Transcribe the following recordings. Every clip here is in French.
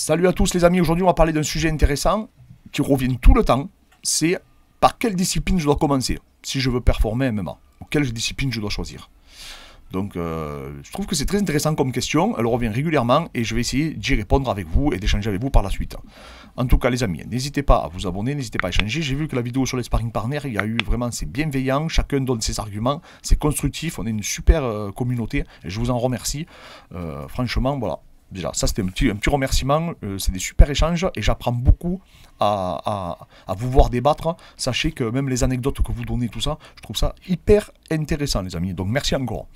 Salut à tous les amis, aujourd'hui on va parler d'un sujet intéressant qui revient tout le temps, c'est par quelle discipline je dois commencer si je veux performer MMA, ou quelle discipline je dois choisir. Donc je trouve que c'est très intéressant comme question, elle revient régulièrement et je vais essayer d'y répondre avec vous et d'échanger avec vous par la suite. En tout cas les amis, n'hésitez pas à vous abonner, n'hésitez pas à échanger, j'ai vu que la vidéo sur les sparring partners, il y a eu vraiment, c'est bienveillant, chacun donne ses arguments, c'est constructif, on est une super communauté et je vous en remercie, franchement voilà. Déjà, ça c'était un petit remerciement, c'est des super échanges et j'apprends beaucoup à vous voir débattre. Sachez que même les anecdotes que vous donnez, tout ça, je trouve ça hyper intéressant les amis, donc merci encore.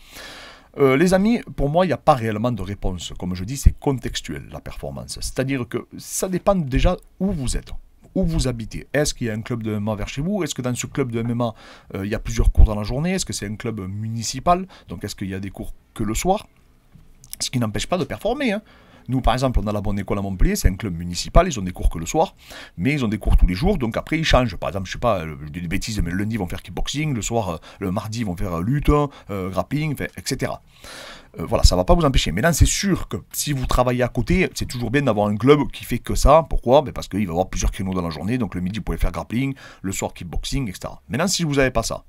Les amis, pour moi, il n'y a pas réellement de réponse. Comme je dis, c'est contextuel la performance. C'est-à-dire que ça dépend déjà où vous êtes, où vous habitez. Est-ce qu'il y a un club de MMA vers chez vous? Est-ce que dans ce club de MMA, il y a plusieurs cours dans la journée? Est-ce que c'est un club municipal? Donc est-ce qu'il y a des cours que le soir? Ce qui n'empêche pas de performer. Hein. Nous, par exemple, on a la Bonne École à Montpellier, c'est un club municipal, ils ont des cours que le soir, mais ils ont des cours tous les jours, donc après ils changent. Par exemple, je sais pas, je dis des bêtises, mais le lundi ils vont faire kickboxing, le soir, le mardi ils vont faire lutte, grappling, etc. Voilà, ça ne va pas vous empêcher. Maintenant, c'est sûr que si vous travaillez à côté, c'est toujours bien d'avoir un club qui fait que ça. Pourquoi? Parce qu'il va y avoir plusieurs créneaux dans la journée, donc le midi vous pouvez faire grappling, le soir kickboxing, etc. Maintenant, si vous n'avez pas ça,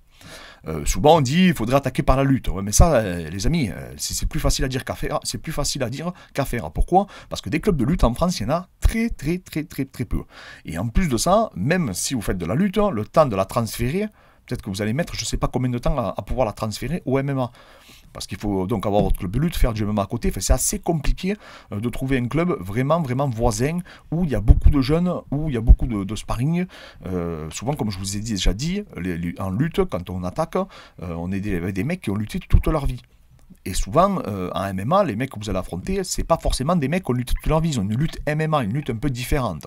souvent on dit il faudrait attaquer par la lutte. Ouais, mais ça, les amis, c'est plus facile à dire qu'à faire. C'est plus facile à dire qu'à faire. Pourquoi? Parce que des clubs de lutte en France, il y en a très peu. Et en plus de ça, même si vous faites de la lutte, le temps de la transférer, peut-être que vous allez mettre je ne sais pas combien de temps à pouvoir la transférer au MMA. Parce qu'il faut donc avoir votre club de lutte, faire du MMA à côté. Enfin, c'est assez compliqué de trouver un club vraiment voisin où il y a beaucoup de jeunes, où il y a beaucoup de sparring. Souvent, comme je vous ai déjà dit, en lutte, quand on attaque, on est des mecs qui ont lutté toute leur vie. Et souvent, en MMA, les mecs que vous allez affronter, c'est pas forcément des mecs qui ont lutté toute leur vie. Ils ont une lutte MMA, une lutte un peu différente.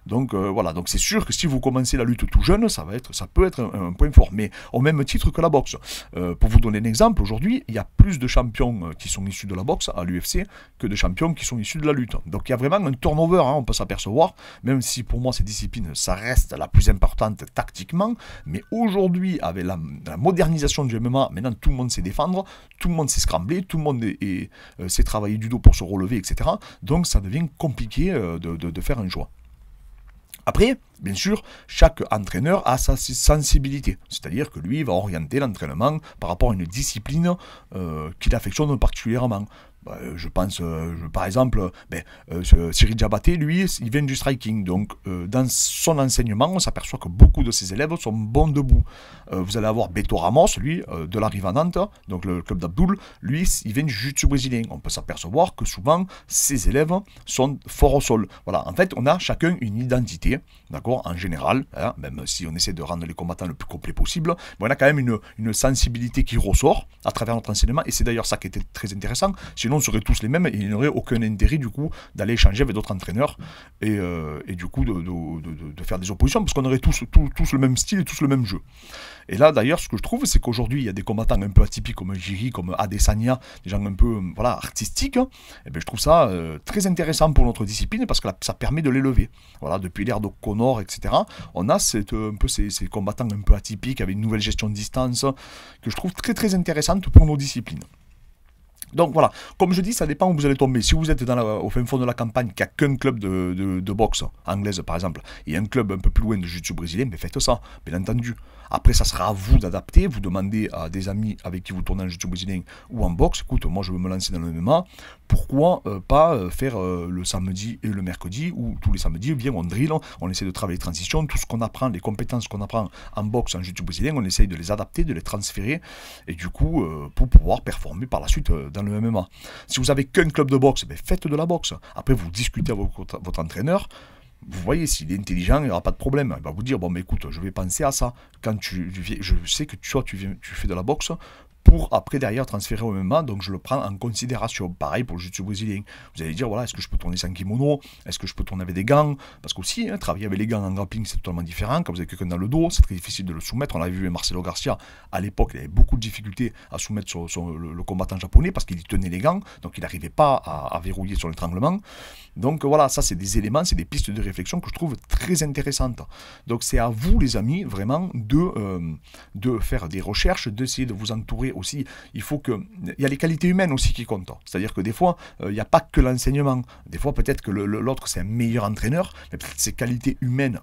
Donc voilà, donc c'est sûr que si vous commencez la lutte tout jeune, ça peut être un point fort, mais au même titre que la boxe. Pour vous donner un exemple, aujourd'hui, il y a plus de champions qui sont issus de la boxe à l'UFC que de champions qui sont issus de la lutte. Donc il y a vraiment un turnover, hein, on peut s'apercevoir, même si pour moi ces disciplines, ça reste la plus importante tactiquement, mais aujourd'hui, avec la modernisation du MMA, maintenant tout le monde sait défendre, tout le monde sait scrambler, tout le monde sait travailler du dos pour se relever, etc. Donc ça devient compliqué de faire un choix. Après, bien sûr, chaque entraîneur a sa sensibilité, c'est-à-dire que lui va orienter l'entraînement par rapport à une discipline qu'il affectionne particulièrement. Je pense, par exemple, Cyril Diabaté, lui, il vient du striking. Donc, dans son enseignement, on s'aperçoit que beaucoup de ses élèves sont bons debout. Vous allez avoir Beto Ramos, lui, de la Rive à Nantes, donc le club d'Abdoul, lui, il vient du jiu-jitsu brésilien. On peut s'apercevoir que souvent, ses élèves sont forts au sol. Voilà, en fait, on a chacun une identité, d'accord, en général, hein, même si on essaie de rendre les combattants le plus complet possible, mais on a quand même une sensibilité qui ressort à travers notre enseignement, et c'est d'ailleurs ça qui était très intéressant. Sinon, on serait tous les mêmes et il n'y aurait aucun intérêt du coup d'aller échanger avec d'autres entraîneurs et du coup de faire des oppositions parce qu'on aurait tous le même style et tous le même jeu. Et là d'ailleurs ce que je trouve c'est qu'aujourd'hui il y a des combattants un peu atypiques comme Jiri, comme Adesanya, des gens un peu voilà, artistiques, et bien je trouve ça très intéressant pour notre discipline parce que ça permet de l'élever. Voilà, depuis l'ère de Conor, etc. On a un peu ces combattants un peu atypiques avec une nouvelle gestion de distance que je trouve très intéressante pour nos disciplines. Donc voilà, comme je dis, ça dépend où vous allez tomber. Si vous êtes au fin fond de la campagne, qu'il n'y a qu'un club de boxe anglaise par exemple, et un club un peu plus loin de jiu-jitsu brésilien, mais faites ça, bien entendu. Après, ça sera à vous d'adapter, vous demandez à des amis avec qui vous tournez en jiu-jitsu brésilien ou en boxe, écoute, moi je veux me lancer dans le MMA, pourquoi pas faire le samedi et le mercredi, ou tous les samedis, viens, on drill, on essaie de travailler les transitions, tout ce qu'on apprend, les compétences qu'on apprend en boxe, en jiu-jitsu brésilien, on essaye de les adapter, de les transférer, et du coup, pour pouvoir performer par la suite dans le MMA. Si vous avez qu'un club de boxe, ben faites de la boxe. Après, vous discutez avec votre entraîneur. Vous voyez, s'il est intelligent, il n'y aura pas de problème. Il va vous dire, bon, mais écoute, je vais penser à ça. Quand je sais que tu fais de la boxe pour après derrière transférer au MMA, donc je le prends en considération. Pareil pour le jiu-jitsu brésilien. Vous allez dire, voilà, est-ce que je peux tourner sans kimono? Est-ce que je peux tourner avec des gants? Parce qu'aussi, hein, travailler avec les gants en grappling, c'est totalement différent. Quand vous avez quelqu'un dans le dos, c'est très difficile de le soumettre. On l'avait vu avec Marcelo Garcia, à l'époque, il avait beaucoup de difficultés à soumettre le combattant japonais parce qu'il tenait les gants, donc il n'arrivait pas à verrouiller son étranglement. Donc voilà, ça c'est des éléments, c'est des pistes de réflexion que je trouve très intéressantes. Donc c'est à vous les amis, vraiment, de faire des recherches, d'essayer de vous entourer aussi, il faut que... Il y a les qualités humaines aussi qui comptent. C'est-à-dire que des fois, il n'y a pas que l'enseignement. Des fois, peut-être que l'autre, c'est un meilleur entraîneur, mais peut-être ses qualités humaines...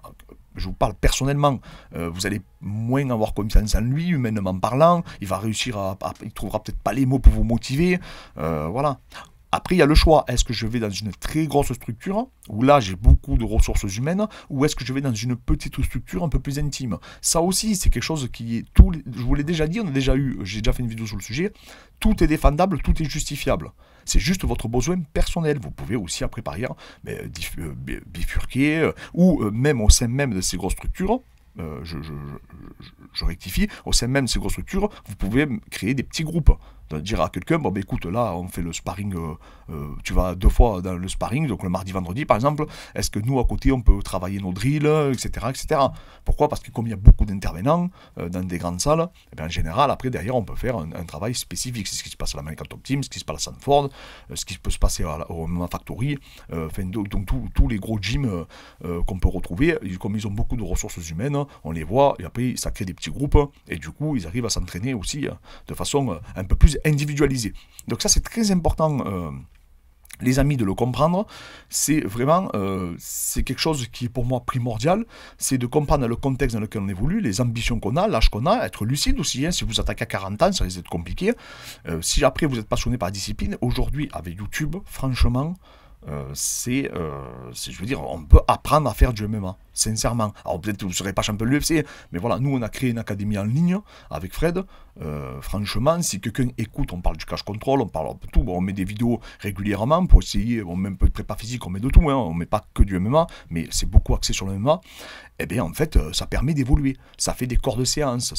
Je vous parle personnellement, vous allez moins avoir confiance en lui, humainement parlant, il va réussir il trouvera peut-être pas les mots pour vous motiver, voilà. Après, il y a le choix. Est-ce que je vais dans une très grosse structure, où là, j'ai beaucoup de ressources humaines, ou est-ce que je vais dans une petite structure un peu plus intime? Ça aussi, c'est quelque chose qui est... Je vous l'ai déjà dit, j'ai déjà fait une vidéo sur le sujet, tout est défendable, tout est justifiable. C'est juste votre besoin personnel. Vous pouvez aussi, après, par ailleurs, bifurquer, ou même au sein même de ces grosses structures, je rectifie, au sein même de ces grosses structures, vous pouvez créer des petits groupes. Dire à quelqu'un, bon ben écoute, là on fait le sparring, tu vas 2 fois dans le sparring, donc le mardi, vendredi par exemple, est-ce que nous à côté on peut travailler nos drills, etc. etc. Pourquoi? Parce que comme il y a beaucoup d'intervenants dans des grandes salles, eh bien, en général après derrière on peut faire un travail spécifique. C'est ce qui se passe à l'American Top Team, ce qui se passe à Sanford, ce qui peut se passer au MMA Factory, donc tous les gros gyms qu'on peut retrouver, comme ils ont beaucoup de ressources humaines, on les voit et après ça crée des petits groupes et du coup ils arrivent à s'entraîner aussi de façon un peu plus individualisé. Donc ça c'est très important, les amis, de le comprendre. C'est vraiment, c'est quelque chose qui est pour moi primordial, c'est de comprendre le contexte dans lequel on évolue, les ambitions qu'on a, l'âge qu'on a, être lucide aussi, hein. Si vous attaquez à 40 ans, ça risque d'être compliqué. Si après vous êtes passionné par la discipline, aujourd'hui avec YouTube, franchement, je veux dire, on peut apprendre à faire du MMA, sincèrement. Alors peut-être que vous ne serez pas champion de l'UFC, mais voilà, nous on a créé une académie en ligne avec Fred. Franchement, si quelqu'un écoute, on parle du cash control, on parle de tout, bon, on met des vidéos régulièrement pour essayer, on met un peu de prépa physique, on met de tout, hein, on met pas que du MMA, mais c'est beaucoup axé sur le MMA. Eh bien en fait, ça permet d'évoluer, ça fait des corps de séance,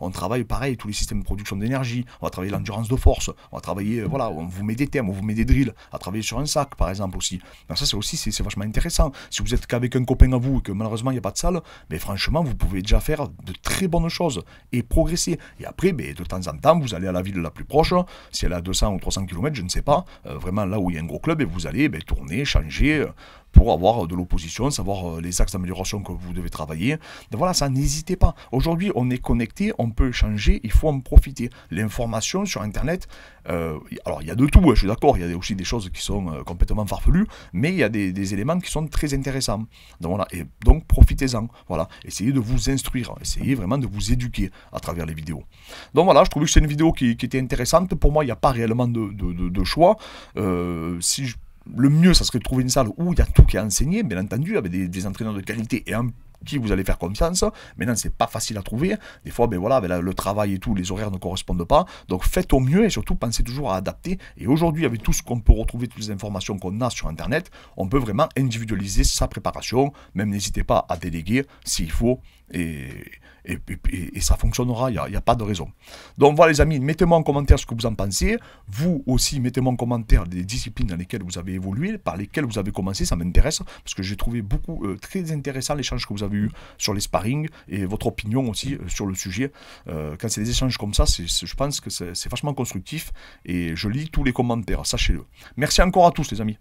on travaille pareil, tous les systèmes de production d'énergie, on va travailler l'endurance de force, on va travailler, voilà, on vous met des thèmes, on vous met des drills, à travailler sur un sac par exemple aussi. Donc ça c'est vachement intéressant. Si vous êtes qu'avec un copain à vous et que malheureusement il n'y a pas de salle, mais franchement vous pouvez déjà faire de très bonnes choses et progresser. Et après, de temps en temps, vous allez à la ville la plus proche, si elle est à 200 ou 300 km, je ne sais pas, vraiment là où il y a un gros club, et vous allez tourner, changer, pour avoir de l'opposition, savoir les axes d'amélioration que vous devez travailler. Donc voilà, ça, n'hésitez pas. Aujourd'hui, on est connecté, on peut échanger, il faut en profiter. L'information sur Internet, alors il y a de tout, je suis d'accord, il y a aussi des choses qui sont complètement farfelues, mais il y a des éléments qui sont très intéressants. Donc voilà, et donc profitez-en. Voilà, essayez de vous instruire, essayez vraiment de vous éduquer à travers les vidéos. Donc voilà, je trouvais que c'est une vidéo qui était intéressante. Pour moi, il n'y a pas réellement de choix. Le mieux, ça serait de trouver une salle où il y a tout qui est enseigné, bien entendu, avec des entraîneurs de qualité et en qui vous allez faire confiance. Maintenant, c'est pas facile à trouver. Des fois, voilà, avec le travail et tout, les horaires ne correspondent pas. Donc, faites au mieux et surtout, pensez toujours à adapter. Et aujourd'hui, avec tout ce qu'on peut retrouver, toutes les informations qu'on a sur Internet, on peut vraiment individualiser sa préparation. Même n'hésitez pas à déléguer s'il faut. Et ça fonctionnera, il n'y a pas de raison. Donc voilà les amis, mettez-moi en commentaire ce que vous en pensez. Vous aussi, mettez-moi en commentaire des disciplines dans lesquelles vous avez évolué, par lesquelles vous avez commencé, ça m'intéresse, parce que j'ai trouvé beaucoup très intéressant l'échange que vous avez eu sur les sparring, et votre opinion aussi sur le sujet. Quand c'est des échanges comme ça, je pense que c'est vachement constructif, et je lis tous les commentaires, sachez-le. Merci encore à tous les amis.